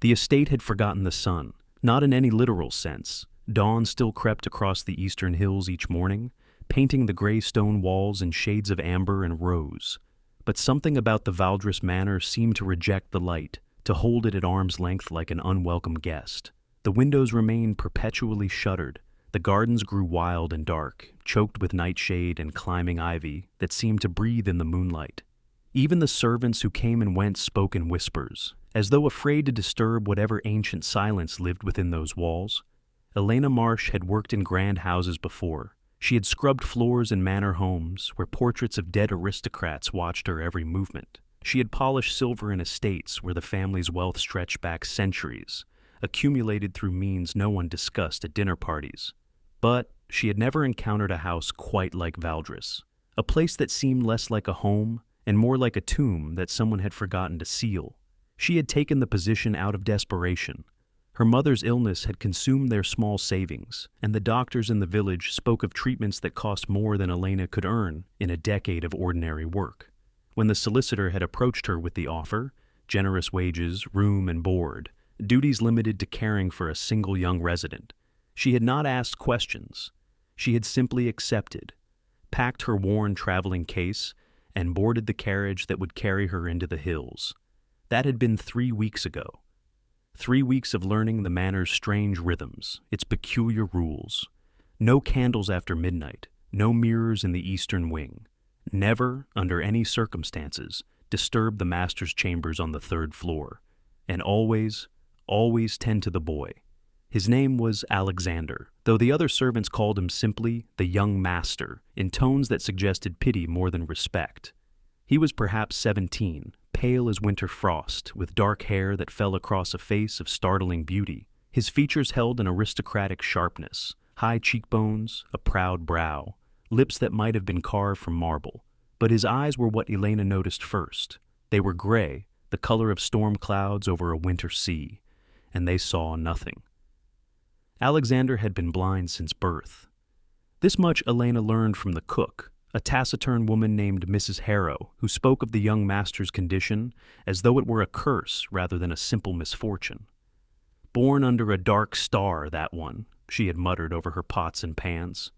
The estate had forgotten the sun, not in any literal sense. Dawn still crept across the eastern hills each morning, painting the gray stone walls in shades of amber and rose. But something about the Valdres manor seemed to reject the light, to hold it at arm's length like an unwelcome guest. The windows remained perpetually shuttered. The gardens grew wild and dark, choked with nightshade and climbing ivy that seemed to breathe in the moonlight. Even the servants who came and went spoke in whispers, as though afraid to disturb whatever ancient silence lived within those walls. Elena Marsh had worked in grand houses before. She had scrubbed floors in manor homes where portraits of dead aristocrats watched her every movement. She had polished silver in estates where the family's wealth stretched back centuries, accumulated through means no one discussed at dinner parties. But she had never encountered a house quite like Valdres, a place that seemed less like a home and more like a tomb that someone had forgotten to seal. She had taken the position out of desperation. Her mother's illness had consumed their small savings, and the doctors in the village spoke of treatments that cost more than Elena could earn in a decade of ordinary work. When the solicitor had approached her with the offer, generous wages, room and board, duties limited to caring for a single young resident, she had not asked questions. She had simply accepted, packed her worn traveling case, and boarded the carriage that would carry her into the hills. That had been 3 weeks ago. 3 weeks of learning the manor's strange rhythms, its peculiar rules. No candles after midnight, no mirrors in the eastern wing. Never, under any circumstances, disturb the master's chambers on the 3rd floor. And always tend to the boy. His name was Alexander, though the other servants called him simply the young master, in tones that suggested pity more than respect. He was perhaps 17, pale as winter frost, with dark hair that fell across a face of startling beauty. His features held an aristocratic sharpness, high cheekbones, a proud brow, lips that might have been carved from marble. But his eyes were what Elena noticed first. They were gray, the color of storm clouds over a winter sea, and they saw nothing. Alexander had been blind since birth. This much Elena learned from the cook, a taciturn woman named Mrs. Harrow, who spoke of the young master's condition as though it were a curse rather than a simple misfortune. Born under a dark star, that one, she had muttered over her pots and pans.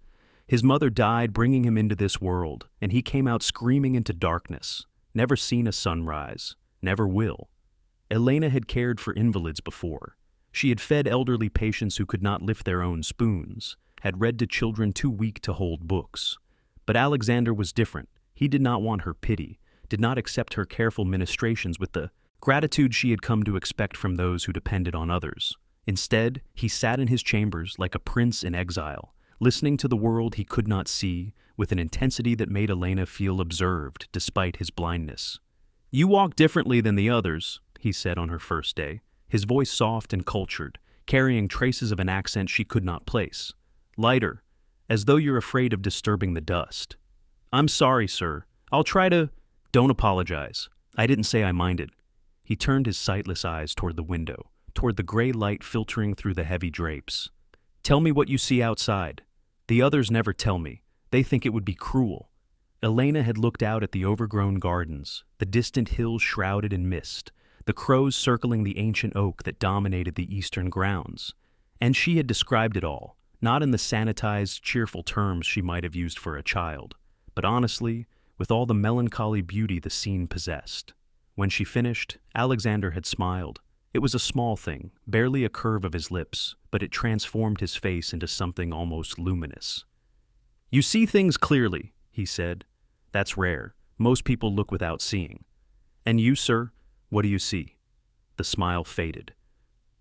His mother died bringing him into this world, and he came out screaming into darkness, never seen a sunrise, never will. Elena had cared for invalids before. She had fed elderly patients who could not lift their own spoons, had read to children too weak to hold books. But Alexander was different. He did not want her pity, did not accept her careful ministrations with the gratitude she had come to expect from those who depended on others. Instead, he sat in his chambers like a prince in exile, listening to the world he could not see with an intensity that made Elena feel observed despite his blindness. "You walk differently than the others," he said on her first day, his voice soft and cultured, carrying traces of an accent she could not place. "Lighter, as though you're afraid of disturbing the dust." "I'm sorry, sir. I'll try to—" "Don't apologize. I didn't say I minded." He turned his sightless eyes toward the window, toward the gray light filtering through the heavy drapes. "Tell me what you see outside. The others never tell me. They think it would be cruel." Elena had looked out at the overgrown gardens, the distant hills shrouded in mist, the crows circling the ancient oak that dominated the eastern grounds. And she had described it all, not in the sanitized, cheerful terms she might have used for a child, but honestly, with all the melancholy beauty the scene possessed. When she finished, Alexander had smiled. It was a small thing, barely a curve of his lips, but it transformed his face into something almost luminous. "You see things clearly," he said. "That's rare. Most people look without seeing. And you, sir, what do you see?" The smile faded.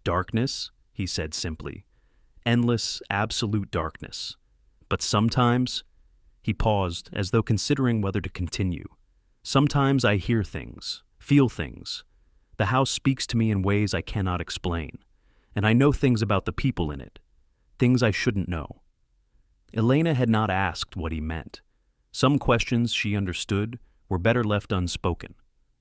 "Darkness," he said simply. "Endless, absolute darkness. But sometimes—" He paused, as though considering whether to continue. "Sometimes I hear things, feel things. The house speaks to me in ways I cannot explain, and I know things about the people in it, things I shouldn't know." Elena had not asked what he meant. Some questions, she understood, were better left unspoken.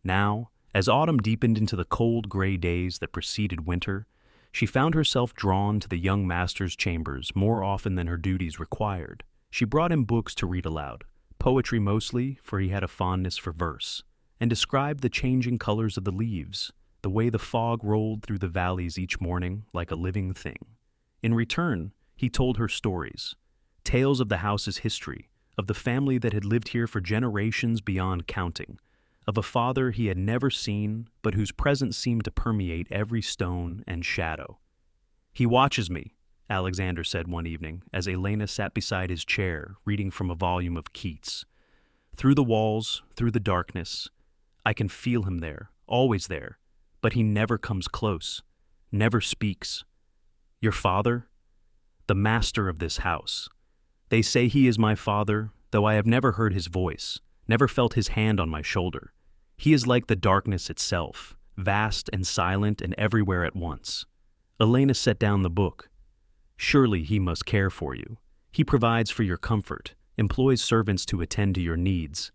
Now, as autumn deepened into the cold gray days that preceded winter, she found herself drawn to the young master's chambers more often than her duties required. She brought him books to read aloud, poetry mostly, for he had a fondness for verse, and described the changing colors of the leaves. the way the fog rolled through the valleys each morning like a living thing. In return, he told her stories, tales of the house's history, of the family that had lived here for generations beyond counting, of a father he had never seen but whose presence seemed to permeate every stone and shadow. "He watches me," Alexander said one evening as Elena sat beside his chair reading from a volume of Keats. "Through the walls, through the darkness, I can feel him there, always there, but he never comes close, never speaks. Your father? The master of this house. They say he is my father, though I have never heard his voice, never felt his hand on my shoulder. He is like the darkness itself, vast and silent and everywhere at once." Elena set down the book. "Surely he must care for you. He provides for your comfort, employs servants to attend to your needs.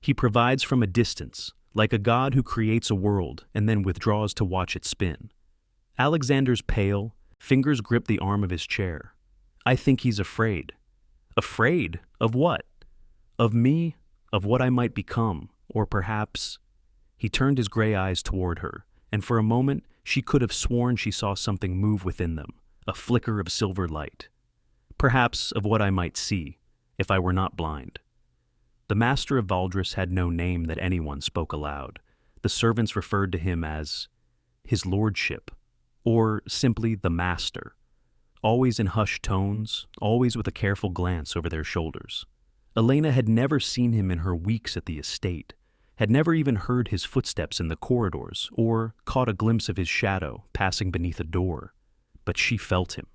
He provides from a distance, like a god who creates a world and then withdraws to watch it spin." Alexander's pale fingers gripped the arm of his chair. "I think he's afraid." "Afraid? Of what?" "Of me, of what I might become, or perhaps—" He turned his gray eyes toward her, and for a moment she could have sworn she saw something move within them, a flicker of silver light. "Perhaps of what I might see, if I were not blind." The master of Valdres had no name that anyone spoke aloud. The servants referred to him as his lordship, or simply the master, always in hushed tones, always with a careful glance over their shoulders. Elena had never seen him in her weeks at the estate, had never even heard his footsteps in the corridors or caught a glimpse of his shadow passing beneath a door. But she felt him.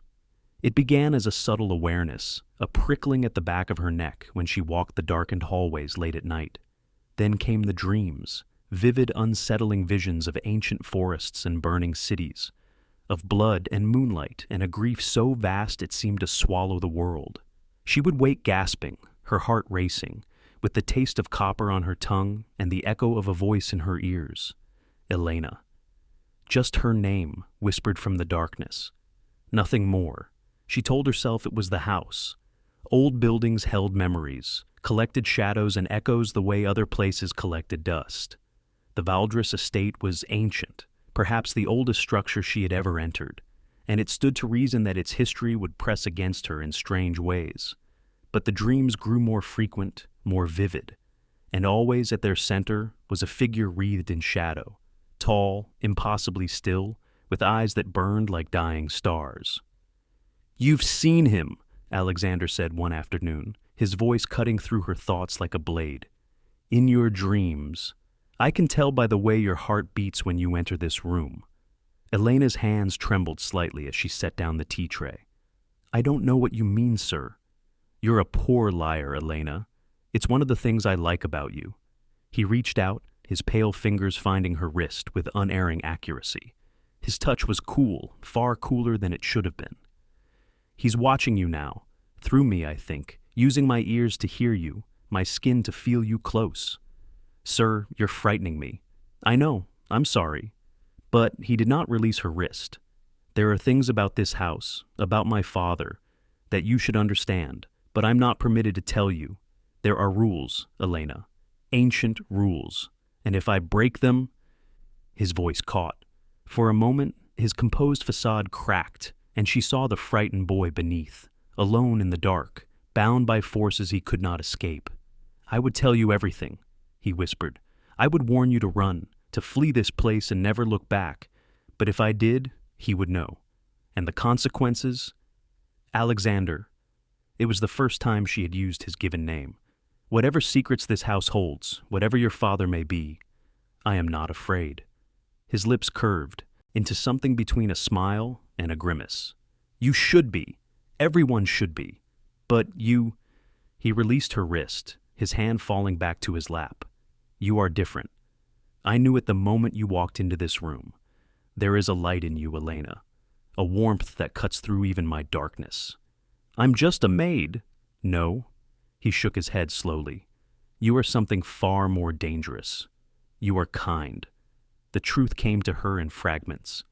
It began as a subtle awareness, a prickling at the back of her neck when she walked the darkened hallways late at night. Then came the dreams, vivid, unsettling visions of ancient forests and burning cities, of blood and moonlight and a grief so vast it seemed to swallow the world. She would wake gasping, her heart racing, with the taste of copper on her tongue and the echo of a voice in her ears. Elena. Just her name, whispered from the darkness. Nothing more. She told herself it was the house. Old buildings held memories, collected shadows and echoes the way other places collected dust. The Valdres estate was ancient, perhaps the oldest structure she had ever entered, and it stood to reason that its history would press against her in strange ways. But the dreams grew more frequent, more vivid, and always at their center was a figure wreathed in shadow, tall, impossibly still, with eyes that burned like dying stars. "You've seen him," Alexander said one afternoon, his voice cutting through her thoughts like a blade. "In your dreams. I can tell by the way your heart beats when you enter this room." Elena's hands trembled slightly as she set down the tea tray. "I don't know what you mean, sir." "You're a poor liar, Elena. It's one of the things I like about you." He reached out, his pale fingers finding her wrist with unerring accuracy. His touch was cool, far cooler than it should have been. "He's watching you now, through me, I think, using my ears to hear you, my skin to feel you close. Sir, you're frightening me. I know, I'm sorry." But he did not release her wrist. "There are things about this house, about my father, that you should understand, but I'm not permitted to tell you. There are rules, Elena, ancient rules, and if I break them—" His voice caught. For a moment, his composed facade cracked, and she saw the frightened boy beneath, alone in the dark, bound by forces he could not escape. "I would tell you everything," he whispered. "I would warn you to run, to flee this place and never look back. But if I did, he would know. And the consequences—" "Alexander." It was the first time she had used his given name. "Whatever secrets this house holds, whatever your father may be, I am not afraid." His lips curved into something between a smile and a grimace. "You should be. Everyone should be. But you—" He released her wrist, his hand falling back to his lap. "You are different. I knew it the moment you walked into this room. There is a light in you, Elena, a warmth that cuts through even my darkness." "I'm just a maid." "No." He shook his head slowly. "You are something far more dangerous. You are kind." The truth came to her in fragments.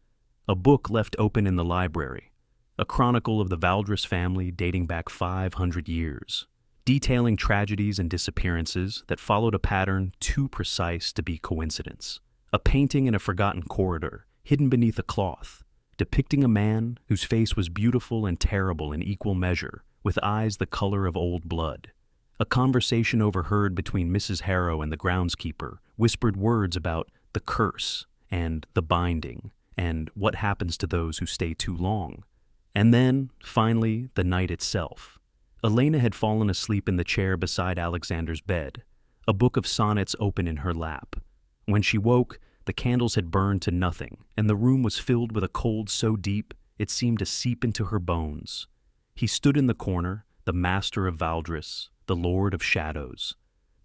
A book left open in the library, a chronicle of the Valdres family dating back 500 years, detailing tragedies and disappearances that followed a pattern too precise to be coincidence. A painting in a forgotten corridor, hidden beneath a cloth, depicting a man whose face was beautiful and terrible in equal measure, with eyes the color of old blood. A conversation overheard between Mrs. Harrow and the groundskeeper whispered words about the curse and the binding and what happens to those who stay too long. And then, finally, the night itself. Elena had fallen asleep in the chair beside Alexander's bed, a book of sonnets open in her lap. When she woke, the candles had burned to nothing, and the room was filled with a cold so deep it seemed to seep into her bones. He stood in the corner, the master of Valdris, the lord of shadows,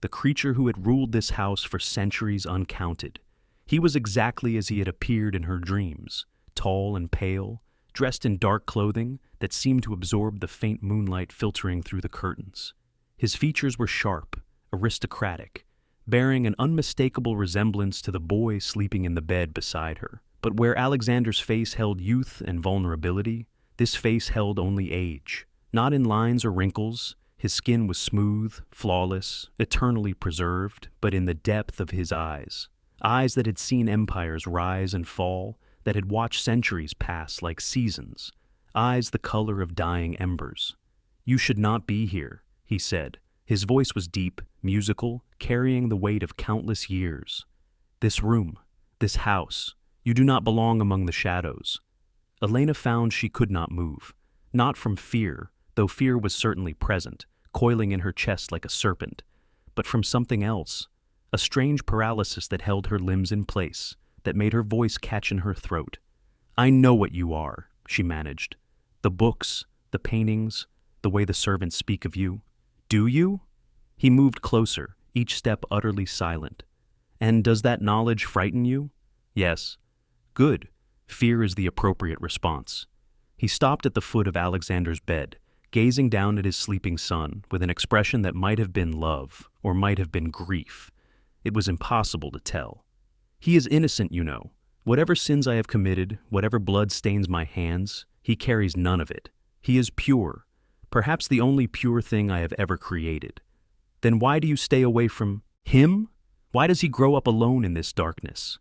the creature who had ruled this house for centuries uncounted. He was exactly as he had appeared in her dreams, tall and pale, dressed in dark clothing that seemed to absorb the faint moonlight filtering through the curtains. His features were sharp, aristocratic, bearing an unmistakable resemblance to the boy sleeping in the bed beside her. But where Alexander's face held youth and vulnerability, this face held only age. Not in lines or wrinkles, his skin was smooth, flawless, eternally preserved, but in the depth of his eyes. Eyes that had seen empires rise and fall, that had watched centuries pass like seasons. Eyes the color of dying embers. "You should not be here," he said. His voice was deep, musical, carrying the weight of countless years. "This room, this house, you do not belong among the shadows." Elena found she could not move, not from fear, though fear was certainly present, coiling in her chest like a serpent, but from something else, a strange paralysis that held her limbs in place, that made her voice catch in her throat. "I know what you are," she managed. "The books, the paintings, the way the servants speak of you. Do you?" He moved closer, each step utterly silent. "And does that knowledge frighten you?" "Yes." "Good. Fear is the appropriate response." He stopped at the foot of Alexander's bed, gazing down at his sleeping son with an expression that might have been love or might have been grief. It was impossible to tell. "He is innocent, you know. Whatever sins I have committed, whatever blood stains my hands, he carries none of it. He is pure, perhaps the only pure thing I have ever created." "Then why do you stay away from him? Why does he grow up alone in this darkness?"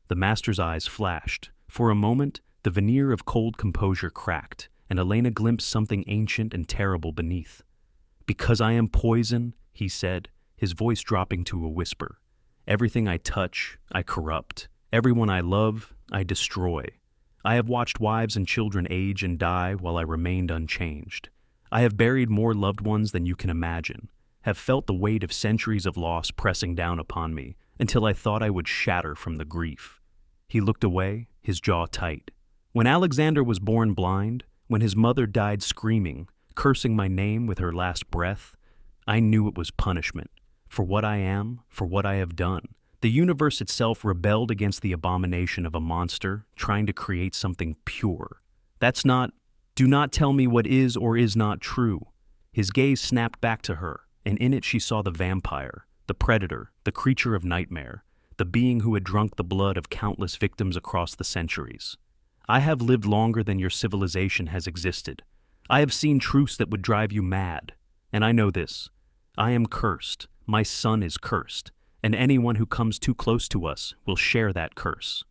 The master's eyes flashed. For a moment, the veneer of cold composure cracked, and Elena glimpsed something ancient and terrible beneath. "Because I am poison," he said, his voice dropping to a whisper. "Everything I touch, I corrupt. Everyone I love, I destroy. I have watched wives and children age and die while I remained unchanged. I have buried more loved ones than you can imagine, have felt the weight of centuries of loss pressing down upon me until I thought I would shatter from the grief." He looked away, his jaw tight. "When Alexander was born blind, when his mother died screaming, cursing my name with her last breath, I knew it was punishment. For what I am, for what I have done. The universe itself rebelled against the abomination of a monster trying to create something pure. Do not tell me what is or is not true." His gaze snapped back to her, and in it she saw the vampire, the predator, the creature of nightmare, the being who had drunk the blood of countless victims across the centuries. "I have lived longer than your civilization has existed. I have seen truths that would drive you mad. And I know this. I am cursed. My son is cursed. And anyone who comes too close to us will share that curse."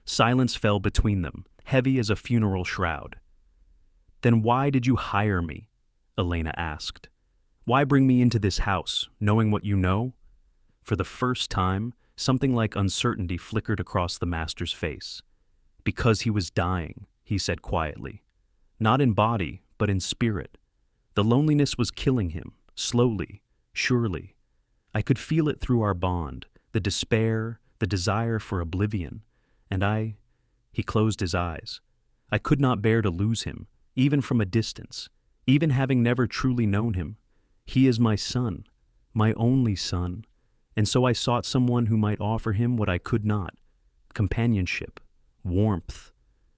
Silence fell between them, heavy as a funeral shroud. "Then why did you hire me?" Elena asked. "Why bring me into this house, knowing what you know?" For the first time, something like uncertainty flickered across the master's face. "Because he was dying," he said quietly. "Not in body, but in spirit. The loneliness was killing him, slowly, surely. I could feel it through our bond, the despair, the desire for oblivion. And he closed his eyes. I could not bear to lose him, even from a distance, even having never truly known him. He is my son, my only son. And so I sought someone who might offer him what I could not: companionship, warmth,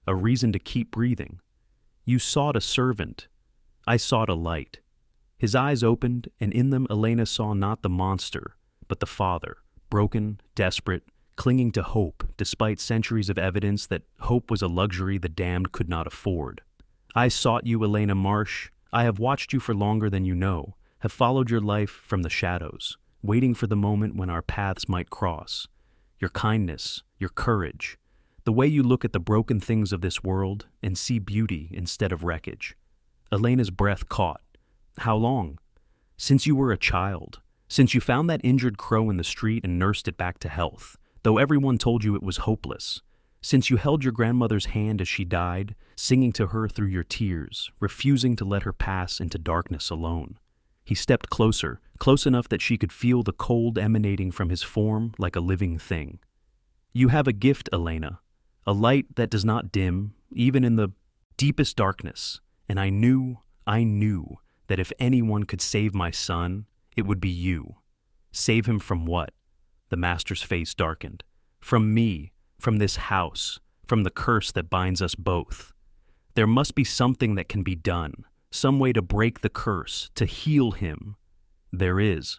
a reason to keep breathing. You sought a servant. I sought a light." His eyes opened, and in them Elena saw not the monster, but the father, broken, desperate, clinging to hope despite centuries of evidence that hope was a luxury the damned could not afford. "I sought you, Elena Marsh. I have watched you for longer than you know, have followed your life from the shadows, waiting for the moment when our paths might cross. Your kindness, your courage, the way you look at the broken things of this world and see beauty instead of wreckage. Elena's breath caught. How long? Since you were a child. Since you found that injured crow in the street and nursed it back to health, though everyone told you it was hopeless. Since you held your grandmother's hand as she died, singing to her through your tears, refusing to let her pass into darkness alone. He stepped closer, close enough that she could feel the cold emanating from his form like a living thing. You have a gift, Elena, a light that does not dim, even in the deepest darkness, and I knew that if anyone could save my son, it would be you. Save him from what? The master's face darkened. From me, from this house, from the curse that binds us both. There must be something that can be done, some way to break the curse, to heal him. There is.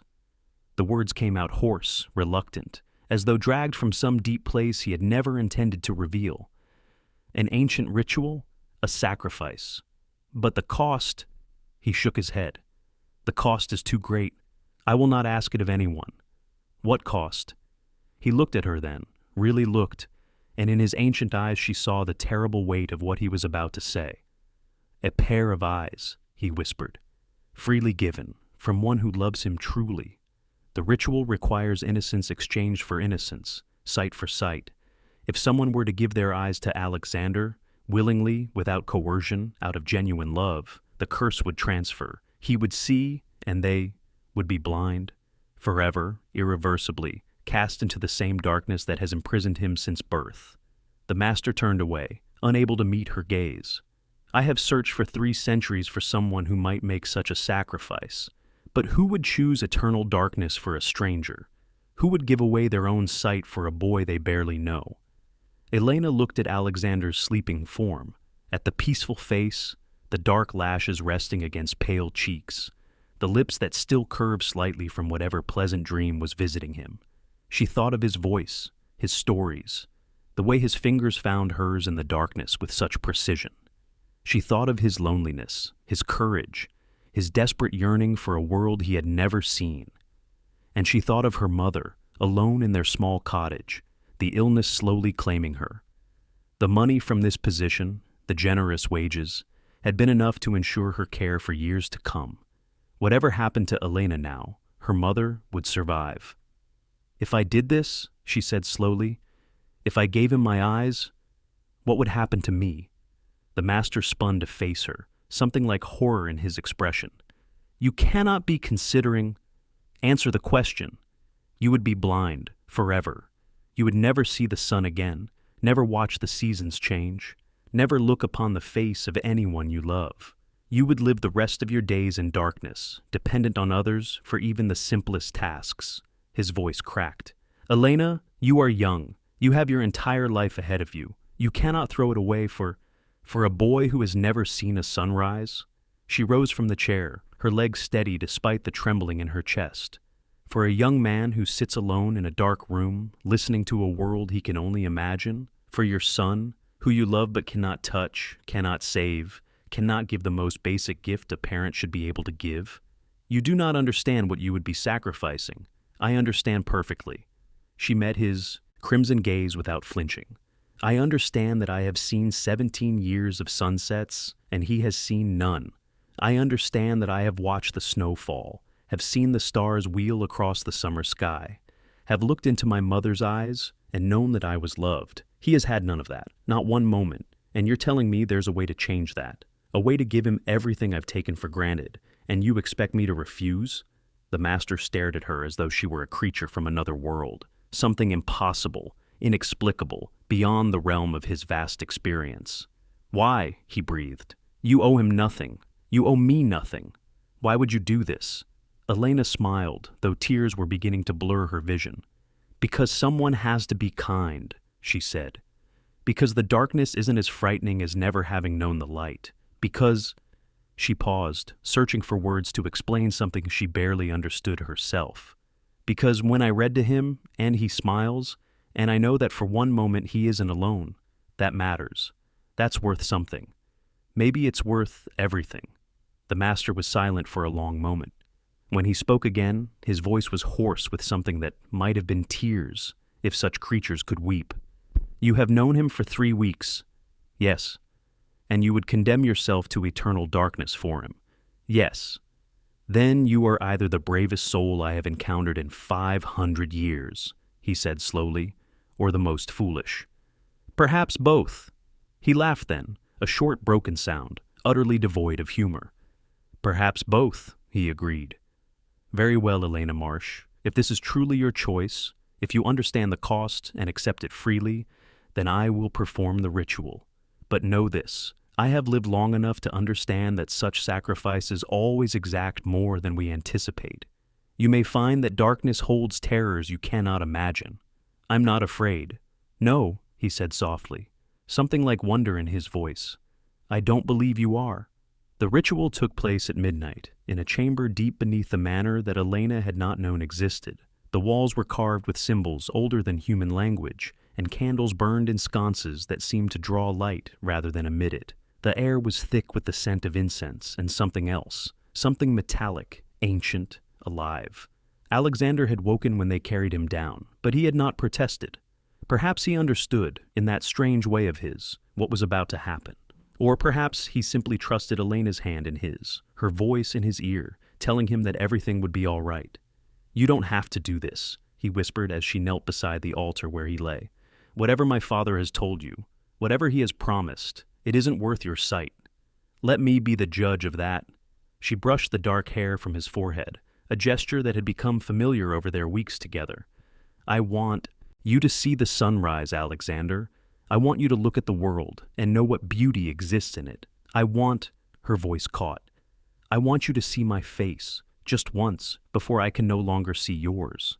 The words came out hoarse, reluctant, as though dragged from some deep place he had never intended to reveal. An ancient ritual, a sacrifice. But the cost, he shook his head. The cost is too great. I will not ask it of anyone. What cost? He looked at her then, really looked, and in his ancient eyes she saw the terrible weight of what he was about to say. A pair of eyes, he whispered, freely given, from one who loves him truly. The ritual requires innocence exchanged for innocence, sight for sight. If someone were to give their eyes to Alexander, willingly, without coercion, out of genuine love, the curse would transfer. He would see, and they would be blind, forever, irreversibly, cast into the same darkness that has imprisoned him since birth. The master turned away, unable to meet her gaze. I have searched for 3 centuries for someone who might make such a sacrifice. But who would choose eternal darkness for a stranger? Who would give away their own sight for a boy they barely know? Elena looked at Alexander's sleeping form, at the peaceful face, the dark lashes resting against pale cheeks, the lips that still curved slightly from whatever pleasant dream was visiting him. She thought of his voice, his stories, the way his fingers found hers in the darkness with such precision. She thought of his loneliness, his courage, his desperate yearning for a world he had never seen. And she thought of her mother, alone in their small cottage, the illness slowly claiming her. The money from this position, the generous wages, had been enough to ensure her care for years to come. Whatever happened to Elena now, her mother would survive. If I did this, she said slowly, if I gave him my eyes, what would happen to me? The master spun to face her, something like horror in his expression. You cannot be considering. Answer the question. You would be blind, forever. You would never see the sun again, never watch the seasons change, never look upon the face of anyone you love. You would live the rest of your days in darkness, dependent on others for even the simplest tasks. His voice cracked. Elena, you are young. You have your entire life ahead of you. You cannot throw it away for a boy who has never seen a sunrise. She rose from the chair, her legs steady despite the trembling in her chest. For a young man who sits alone in a dark room, listening to a world he can only imagine. For your son, who you love but cannot touch, cannot save, cannot give the most basic gift a parent should be able to give. You do not understand what you would be sacrificing. I understand perfectly. She met his crimson gaze without flinching. I understand that I have seen 17 years of sunsets, and he has seen none. I understand that I have watched the snow fall, have seen the stars wheel across the summer sky, have looked into my mother's eyes, and known that I was loved. He has had none of that, not one moment, and you're telling me there's a way to change that, a way to give him everything I've taken for granted, and you expect me to refuse? The master stared at her as though she were a creature from another world, something impossible, inexplicable, beyond the realm of his vast experience. Why? He breathed. You owe him nothing. You owe me nothing. Why would you do this? Elena smiled, though tears were beginning to blur her vision. Because someone has to be kind, she said. Because the darkness isn't as frightening as never having known the light. Because... She paused, searching for words to explain something she barely understood herself. Because when I read to him, and he smiles, and I know that for one moment he isn't alone, that matters. That's worth something. Maybe it's worth everything. The master was silent for a long moment. When he spoke again, his voice was hoarse with something that might have been tears, if such creatures could weep. You have known him for 3 weeks. Yes. And you would condemn yourself to eternal darkness for him. Yes. Then you are either the bravest soul I have encountered in 500 years, he said slowly, or the most foolish. Perhaps both. He laughed then, a short broken sound, utterly devoid of humor. Perhaps both, he agreed. Very well, Elena Marsh. If this is truly your choice, if you understand the cost and accept it freely, then I will perform the ritual. But know this, I have lived long enough to understand that such sacrifices always exact more than we anticipate. You may find that darkness holds terrors you cannot imagine. I'm not afraid. No, he said softly, something like wonder in his voice. I don't believe you are. The ritual took place at midnight, in a chamber deep beneath the manor that Elena had not known existed. The walls were carved with symbols older than human language, and candles burned in sconces that seemed to draw light rather than emit it. The air was thick with the scent of incense and something else, something metallic, ancient, alive. Alexander had woken when they carried him down, but he had not protested. Perhaps he understood, in that strange way of his, what was about to happen. Or perhaps he simply trusted Elena's hand in his, her voice in his ear, telling him that everything would be all right. You don't have to do this, he whispered as she knelt beside the altar where he lay. Whatever my father has told you, whatever he has promised, it isn't worth your sight. Let me be the judge of that. She brushed the dark hair from his forehead, a gesture that had become familiar over their weeks together. I want you to see the sunrise, Alexander. I want you to look at the world and know what beauty exists in it. I want, her voice caught, I want you to see my face, just once, before I can no longer see yours.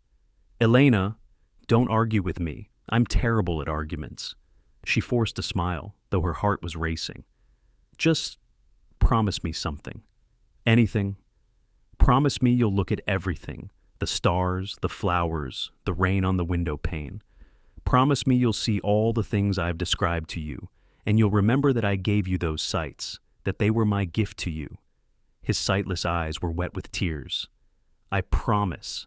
Elena, don't argue with me. I'm terrible at arguments. She forced a smile, though her heart was racing. Just promise me something. Anything. Promise me you'll look at everything, the stars, the flowers, the rain on the window pane. Promise me you'll see all the things I've described to you, and you'll remember that I gave you those sights, that they were my gift to you. His sightless eyes were wet with tears. I promise.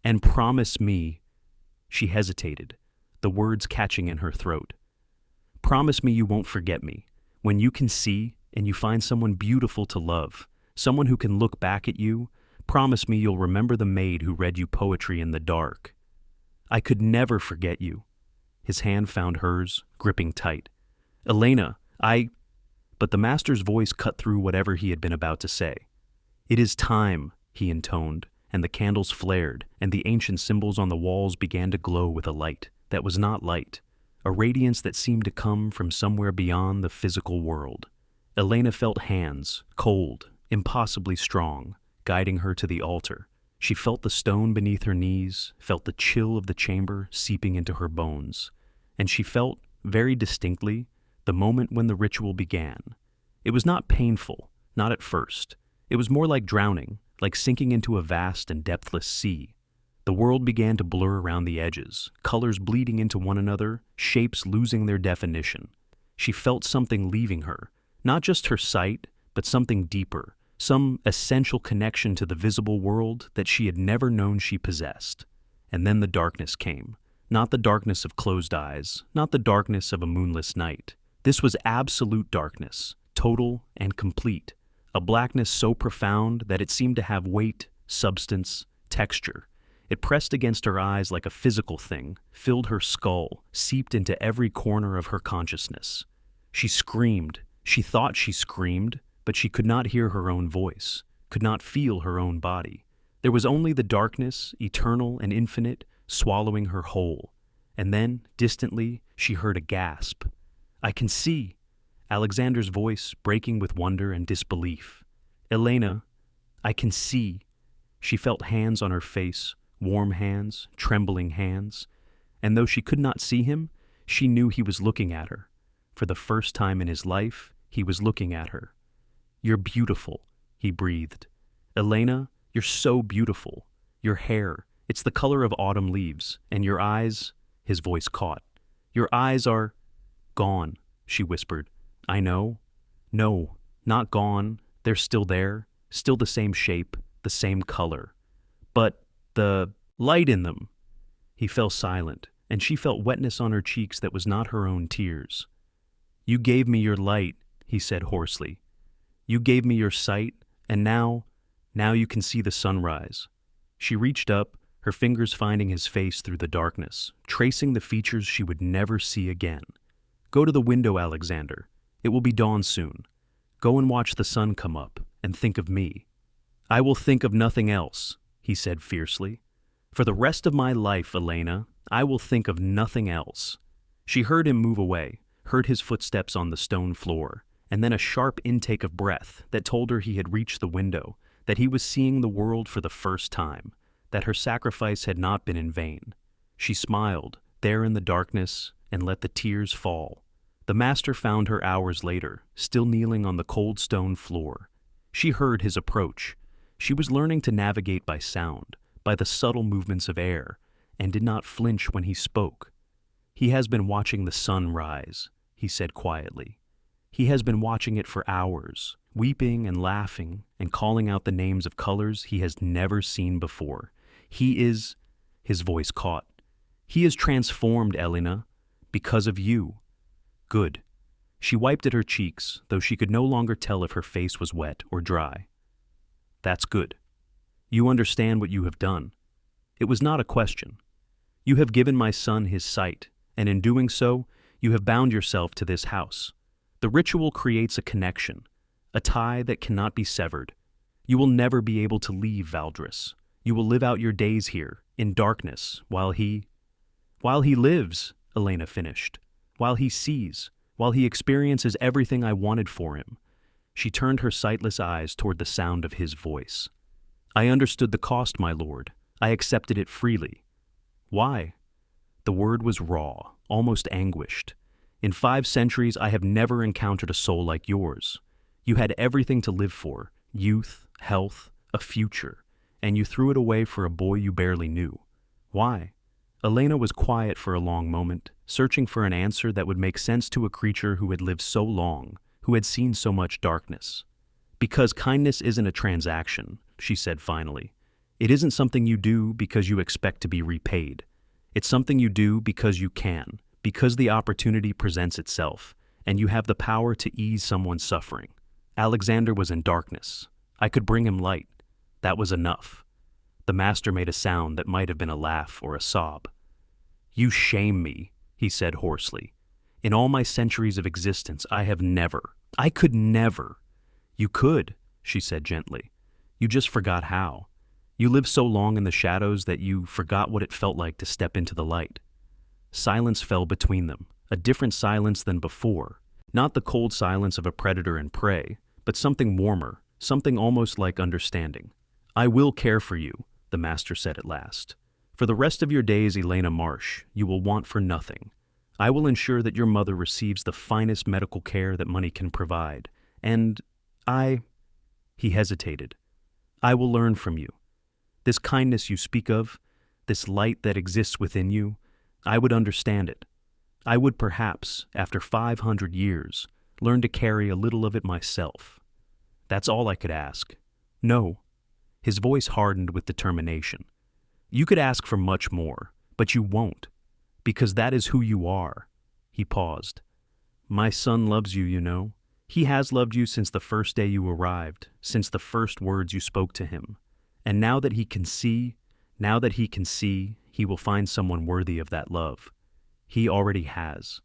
And promise me. She hesitated, the words catching in her throat. Promise me you won't forget me. When you can see and you find someone beautiful to love, someone who can look back at you, promise me you'll remember the maid who read you poetry in the dark. I could never forget you. His hand found hers, gripping tight. Elena, But the master's voice cut through whatever he had been about to say. It is time, he intoned, and the candles flared, and the ancient symbols on the walls began to glow with a light that was not light, a radiance that seemed to come from somewhere beyond the physical world. Elena felt hands, cold, impossibly strong, guiding her to the altar. She felt the stone beneath her knees, felt the chill of the chamber seeping into her bones, and she felt, very distinctly, the moment when the ritual began. It was not painful, not at first. It was more like drowning, like sinking into a vast and depthless sea. The world began to blur around the edges, colors bleeding into one another, shapes losing their definition. She felt something leaving her, not just her sight, but something deeper, some essential connection to the visible world that she had never known she possessed. And then the darkness came. Not the darkness of closed eyes, not the darkness of a moonless night. This was absolute darkness, total and complete, a blackness so profound that it seemed to have weight, substance, texture. It pressed against her eyes like a physical thing, filled her skull, seeped into every corner of her consciousness. She screamed. She thought she screamed, but she could not hear her own voice, could not feel her own body. There was only the darkness, eternal and infinite, swallowing her whole. And then, distantly, she heard a gasp. I can see. Alexander's voice breaking with wonder and disbelief. Elena, I can see. She felt hands on her face, warm hands, trembling hands. And though she could not see him, she knew he was looking at her. For the first time in his life, he was looking at her. You're beautiful, he breathed. Elena, you're so beautiful. Your hair, it's the color of autumn leaves, and your eyes, his voice caught. Your eyes are gone, she whispered. I know. No, not gone. They're still there, still the same shape, the same color. But the light in them. He fell silent, and she felt wetness on her cheeks that was not her own tears. "You gave me your light," he said hoarsely. "You gave me your sight, and now you can see the sunrise." She reached up, her fingers finding his face through the darkness, tracing the features she would never see again. "Go to the window, Alexander. It will be dawn soon. Go and watch the sun come up, and think of me." "I will think of nothing else," he said fiercely. "For the rest of my life, Elena, I will think of nothing else." She heard him move away, heard his footsteps on the stone floor, and then a sharp intake of breath that told her he had reached the window, that he was seeing the world for the first time, that her sacrifice had not been in vain. She smiled, there in the darkness, and let the tears fall. The master found her hours later, still kneeling on the cold stone floor. She heard his approach. She was learning to navigate by sound, by the subtle movements of air, and did not flinch when he spoke. "He has been watching the sun rise," he said quietly. "He has been watching it for hours, weeping and laughing and calling out the names of colors he has never seen before. He is—" his voice caught. "He is transformed, Elena, because of you." "Good." She wiped at her cheeks, though she could no longer tell if her face was wet or dry. "That's good. You understand what you have done. It was not a question. You have given my son his sight, and in doing so, you have bound yourself to this house. The ritual creates a connection, a tie that cannot be severed. You will never be able to leave Valdres. You will live out your days here, in darkness, while he lives," Elena finished. "While he sees, while he experiences everything I wanted for him." She turned her sightless eyes toward the sound of his voice. "I understood the cost, my lord. I accepted it freely." "Why?" The word was raw, almost anguished. "In 5 centuries I have never encountered a soul like yours. You had everything to live for, youth, health, a future, and you threw it away for a boy you barely knew. Why?" Elena was quiet for a long moment, searching for an answer that would make sense to a creature who had lived so long, who had seen so much darkness. "Because kindness isn't a transaction," she said finally. "It isn't something you do because you expect to be repaid. It's something you do because you can, because the opportunity presents itself, and you have the power to ease someone's suffering. Alexander was in darkness. I could bring him light. That was enough." The master made a sound that might have been a laugh or a sob. "You shame me," he said hoarsely. "In all my centuries of existence, I could never." "You could," she said gently. "You just forgot how. You lived so long in the shadows that you forgot what it felt like to step into the light." Silence fell between them, a different silence than before, not the cold silence of a predator and prey, but something warmer, something almost like understanding. "I will care for you," the master said at last. "For the rest of your days, Elena Marsh, you will want for nothing. I will ensure that your mother receives the finest medical care that money can provide, and he hesitated. "I will learn from you. This kindness you speak of, this light that exists within you, I would understand it. I would perhaps, after 500 years, learn to carry a little of it myself. That's all I could ask. No." His voice hardened with determination. "You could ask for much more, but you won't, because that is who you are." He paused. "My son loves you, you know. He has loved you since the first day you arrived, since the first words you spoke to him. And now that he can see, he will find someone worthy of that love. He already has."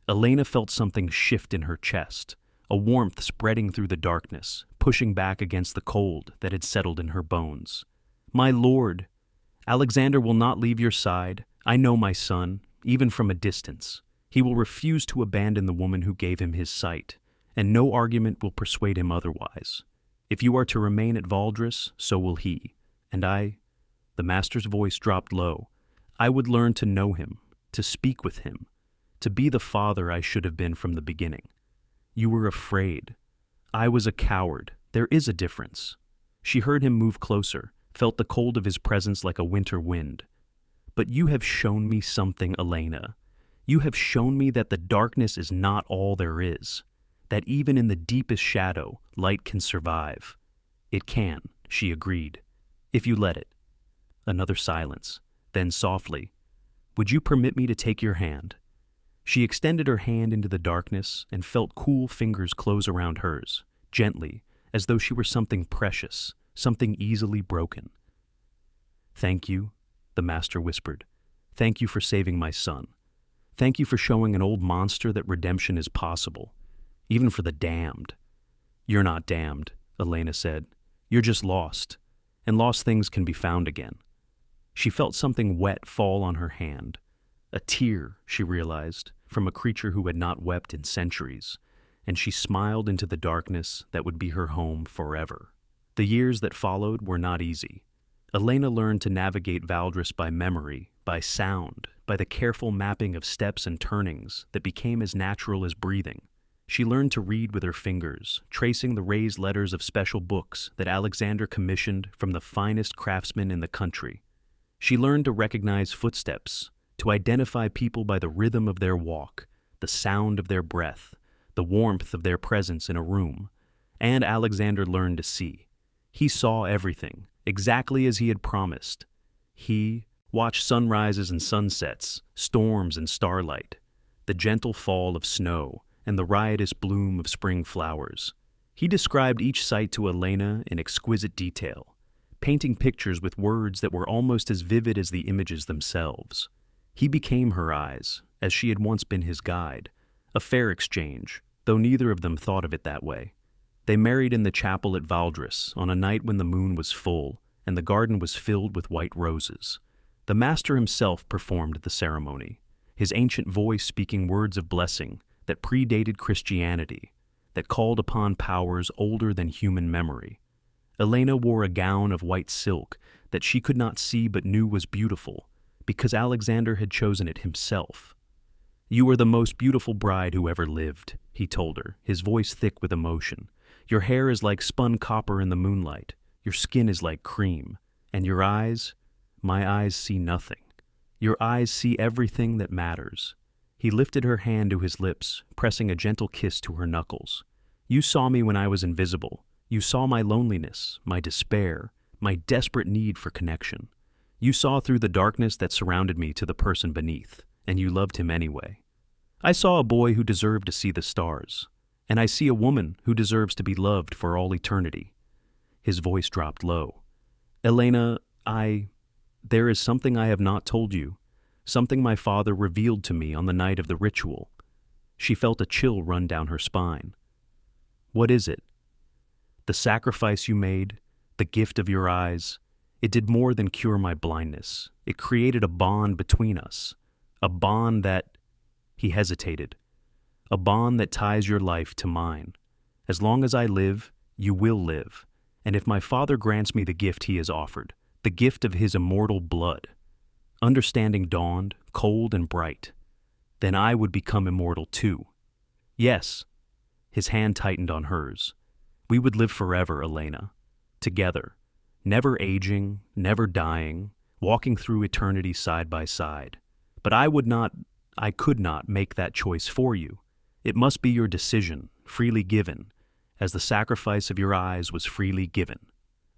Elena felt something shift in her chest, a warmth spreading through the darkness, pushing back against the cold that had settled in her bones. "My lord, Alexander will not leave your side. I know my son, even from a distance. He will refuse to abandon the woman who gave him his sight, and no argument will persuade him otherwise. If you are to remain at Valdres, so will he. And the master's voice dropped low, "I would learn to know him, to speak with him, to be the father I should have been from the beginning. You were afraid. I was a coward. There is a difference." She heard him move closer, felt the cold of his presence like a winter wind. "But you have shown me something, Elena. You have shown me that the darkness is not all there is, that even in the deepest shadow, light can survive." "It can," she agreed, "if you let it." Another silence, then softly, Would you permit me to take your hand?" She extended her hand into the darkness and felt cool fingers close around hers, gently, as though she were something precious, something easily broken. "Thank you," the master whispered. "Thank you for saving my son. Thank you for showing an old monster that redemption is possible, even for the damned." "You're not damned," Elena said. "You're just lost, and lost things can be found again." She felt something wet fall on her hand. A tear, she realized, from a creature who had not wept in centuries, and she smiled into the darkness that would be her home forever. The years that followed were not easy. Elena learned to navigate Valdres by memory, by sound, by the careful mapping of steps and turnings that became as natural as breathing. She learned to read with her fingers, tracing the raised letters of special books that Alexander commissioned from the finest craftsmen in the country. She learned to recognize footsteps, to identify people by the rhythm of their walk, the sound of their breath, the warmth of their presence in a room. And Alexander learned to see. He saw everything, exactly as he had promised. He watched sunrises and sunsets, storms and starlight, the gentle fall of snow, and the riotous bloom of spring flowers. He described each sight to Elena in exquisite detail, painting pictures with words that were almost as vivid as the images themselves. He became her eyes, as she had once been his guide, a fair exchange, though neither of them thought of it that way. They married in the chapel at Valdres on a night when the moon was full and the garden was filled with white roses. The master himself performed the ceremony, his ancient voice speaking words of blessing that predated Christianity, that called upon powers older than human memory. Elena wore a gown of white silk that she could not see but knew was beautiful, because Alexander had chosen it himself. "You are the most beautiful bride who ever lived," he told her, his voice thick with emotion. "Your hair is like spun copper in the moonlight, your skin is like cream, and your eyes, my eyes see nothing. Your eyes see everything that matters." He lifted her hand to his lips, pressing a gentle kiss to her knuckles. "You saw me when I was invisible. You saw my loneliness, my despair, my desperate need for connection. You saw through the darkness that surrounded me to the person beneath, and you loved him anyway. I saw a boy who deserved to see the stars, and I see a woman who deserves to be loved for all eternity." His voice dropped low. "Elena, there is something I have not told you, something my father revealed to me on the night of the ritual." She felt a chill run down her spine. "What is it?" "The sacrifice you made, the gift of your eyes, it did more than cure my blindness. It created a bond between us, a bond that—" He hesitated. "A bond that ties your life to mine. As long as I live, you will live, and if my father grants me the gift he has offered, the gift of his immortal blood," understanding dawned, cold and bright, "then I would become immortal too. Yes." His hand tightened on hers. "We would live forever, Elena, together, never aging, never dying, walking through eternity side by side. But I could not make that choice for you. It must be your decision, freely given, as the sacrifice of your eyes was freely given."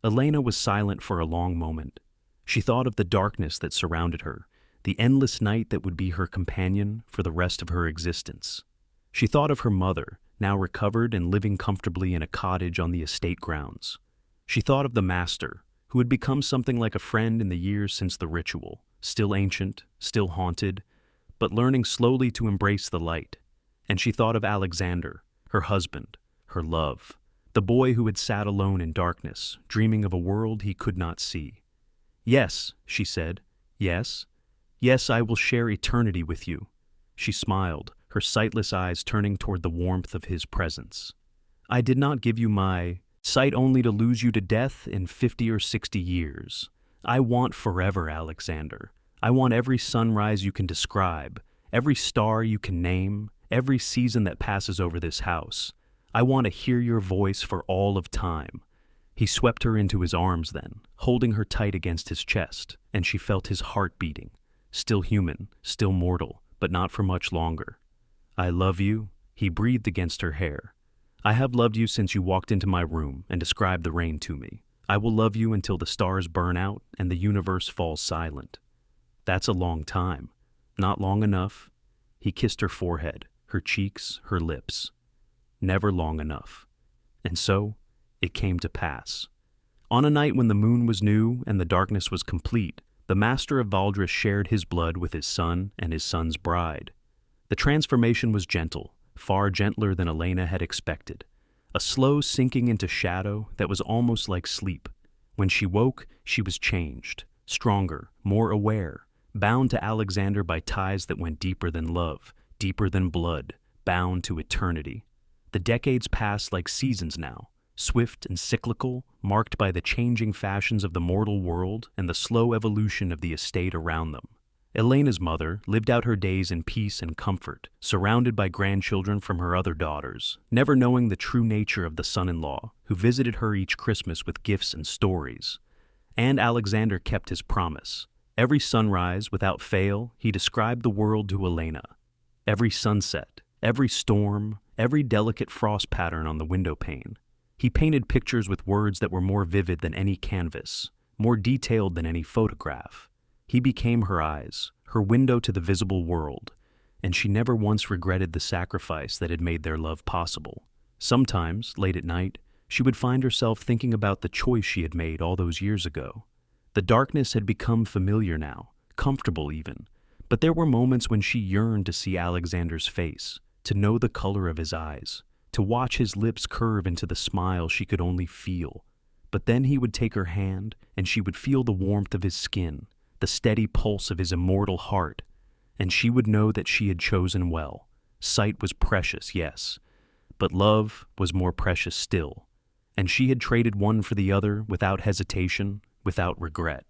Elena was silent for a long moment. She thought of the darkness that surrounded her, the endless night that would be her companion for the rest of her existence. She thought of her mother, now recovered and living comfortably in a cottage on the estate grounds. She thought of the master, who had become something like a friend in the years since the ritual, still ancient, still haunted, but learning slowly to embrace the light. And she thought of Alexander, her husband, her love, the boy who had sat alone in darkness, dreaming of a world he could not see. "Yes," she said, "yes. Yes, I will share eternity with you." She smiled, her sightless eyes turning toward the warmth of his presence. "I did not give you my sight only to lose you to death in 50 or 60 years. I want forever, Alexander. I want every sunrise you can describe, every star you can name, every season that passes over this house. I want to hear your voice for all of time." He swept her into his arms then, holding her tight against his chest, and she felt his heart beating. Still human, still mortal, but not for much longer. "I love you," he breathed against her hair. "I have loved you since you walked into my room and described the rain to me. I will love you until the stars burn out and the universe falls silent." "That's a long time." Not long enough. He kissed her forehead, her cheeks, her lips. Never long enough. And so, it came to pass. On a night when the moon was new and the darkness was complete, the master of Valdres shared his blood with his son and his son's bride. The transformation was gentle, far gentler than Elena had expected. A slow sinking into shadow that was almost like sleep. When she woke, she was changed, stronger, more aware, bound to Alexander by ties that went deeper than love, deeper than blood, bound to eternity. The decades passed like seasons now, swift and cyclical, marked by the changing fashions of the mortal world and the slow evolution of the estate around them. Elena's mother lived out her days in peace and comfort, surrounded by grandchildren from her other daughters, never knowing the true nature of the son-in-law, who visited her each Christmas with gifts and stories. And Alexander kept his promise. Every sunrise, without fail, he described the world to Elena. Every sunset, every storm, every delicate frost pattern on the window pane. He painted pictures with words that were more vivid than any canvas, more detailed than any photograph. He became her eyes, her window to the visible world, and she never once regretted the sacrifice that had made their love possible. Sometimes, late at night, she would find herself thinking about the choice she had made all those years ago. The darkness had become familiar now, comfortable even, but there were moments when she yearned to see Alexander's face, to know the color of his eyes, to watch his lips curve into the smile she could only feel. But then he would take her hand, and she would feel the warmth of his skin, the steady pulse of his immortal heart, and she would know that she had chosen well. Sight was precious, yes, but love was more precious still, and she had traded one for the other without hesitation, without regret.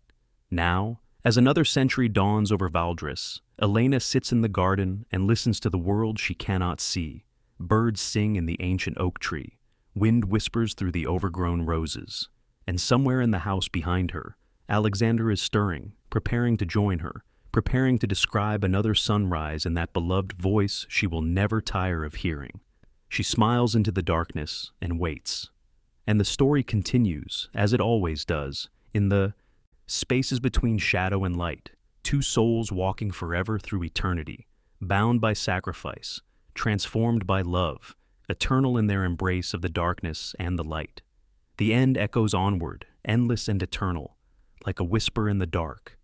Now, as another century dawns over Valdres, Elena sits in the garden and listens to the world she cannot see. Birds sing in the ancient oak tree, wind whispers through the overgrown roses, and somewhere in the house behind her, Alexander is stirring, preparing to join her, preparing to describe another sunrise in that beloved voice she will never tire of hearing. She smiles into the darkness and waits. And the story continues, as it always does, in the spaces between shadow and light, two souls walking forever through eternity, bound by sacrifice, transformed by love, eternal in their embrace of the darkness and the light. The end echoes onward, endless and eternal, like a whisper in the dark,